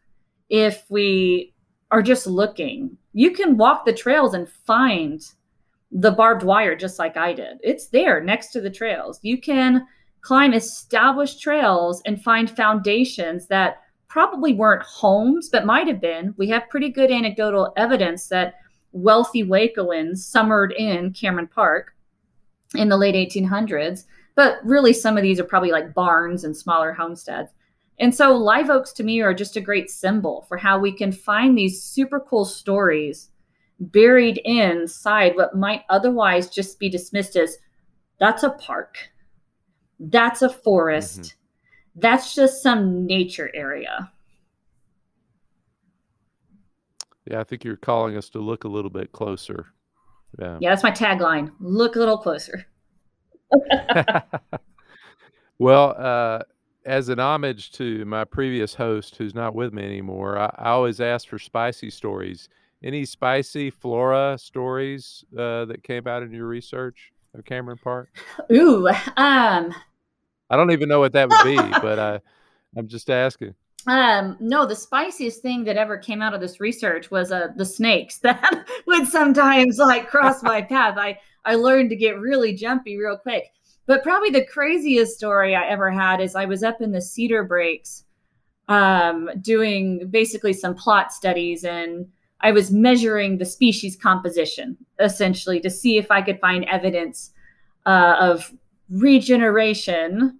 if we are just looking. You can walk the trails and find the barbed wire just like I did. It's there next to the trails. You can climb established trails and find foundations that probably weren't homes, but might have been. We have pretty good anecdotal evidence that wealthy Wacoans summered in Cameron Park in the late 1800s. But really, some of these are probably like barns and smaller homesteads. And so live oaks to me are just a great symbol for how we can find these super cool stories buried inside what might otherwise just be dismissed as, that's a park, that's a forest, that's just some nature area. Yeah, I think you're calling us to look a little bit closer. Yeah, that's my tagline. Look a little closer. Well, as an homage to my previous host, who's not with me anymore, I always ask for spicy stories. Any spicy flora stories that came out in your research of Cameron Park? Ooh, I don't even know what that would be, but I'm just asking. No, the spiciest thing that ever came out of this research was the snakes that would sometimes like cross my path. I learned to get really jumpy real quick. But probably the craziest story I ever had is I was up in the cedar breaks doing basically some plot studies, and I was measuring the species composition, essentially, to see if I could find evidence of regeneration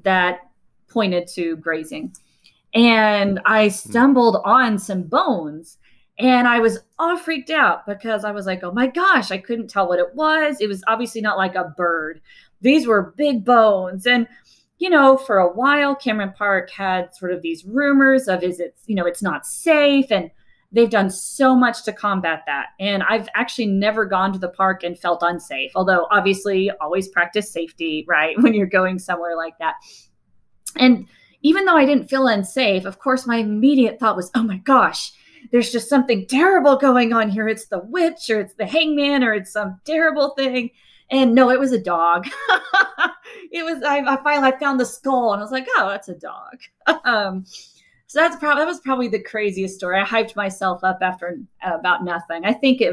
that pointed to grazing. and I stumbled on some bones. And I was all freaked out because I was like, oh my gosh, I couldn't tell what it was. It was obviously not like a bird. These were big bones. And, you know, for a while, Cameron Park had sort of these rumors of, it's not safe. And they've done so much to combat that. And I've actually never gone to the park and felt unsafe, although obviously always practice safety, right, when you're going somewhere like that. And even though I didn't feel unsafe, of course, my immediate thought was, oh my gosh, there's just something terrible going on here. It's the witch, or it's the hangman, or it's some terrible thing. And no, it was a dog. I finally found the skull, and I was like, oh, that's a dog. So that was probably the craziest story. I hyped myself up after about nothing. I think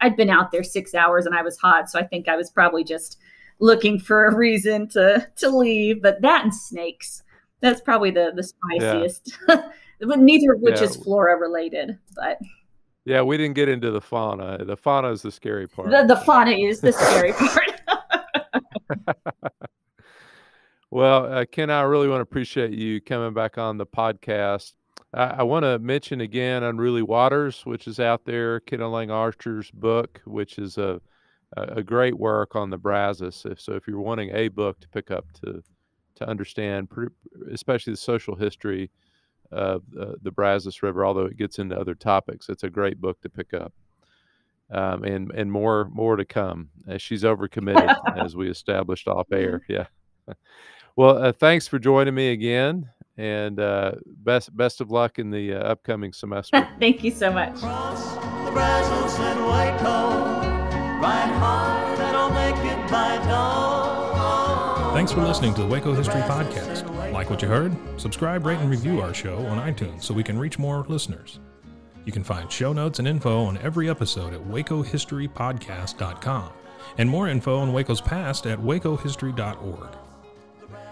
I'd been out there 6 hours and I was hot. So I think I was probably just looking for a reason to leave. But that and snakes, that's probably the spiciest. Yeah. Neither of which is flora related, but yeah, we didn't get into the fauna. The fauna is the scary part. The fauna is the scary part. Well, Ken, I really want to appreciate you coming back on the podcast. I want to mention again Unruly Waters, which is out there, Kenna Lang Archer's book, which is a great work on the Brazos. So if you're wanting a book to pick up to understand, especially the social history of the Brazos River, although it gets into other topics, it's a great book to pick up. And more to come. She's overcommitted, as we established off air. Yeah. Well, thanks for joining me again, and best of luck in the upcoming semester. Thank you so much. Cross the Brazos and Waco, ride hard and I'll make it by dawn. Thanks for listening to the Waco History Podcast. Like what you heard? Subscribe, rate, and review our show on iTunes so we can reach more listeners. You can find show notes and info on every episode at wacohistorypodcast.com, and more info on Waco's past at wacohistory.org.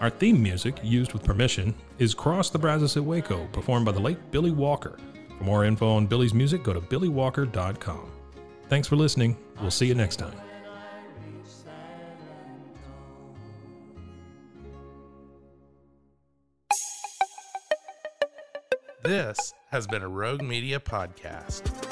Our theme music, used with permission, is Cross the Brazos at Waco, performed by the late Billy Walker. For more info on Billy's music, go to billywalker.com. Thanks for listening. We'll see you next time. This has been a Rogue Media podcast.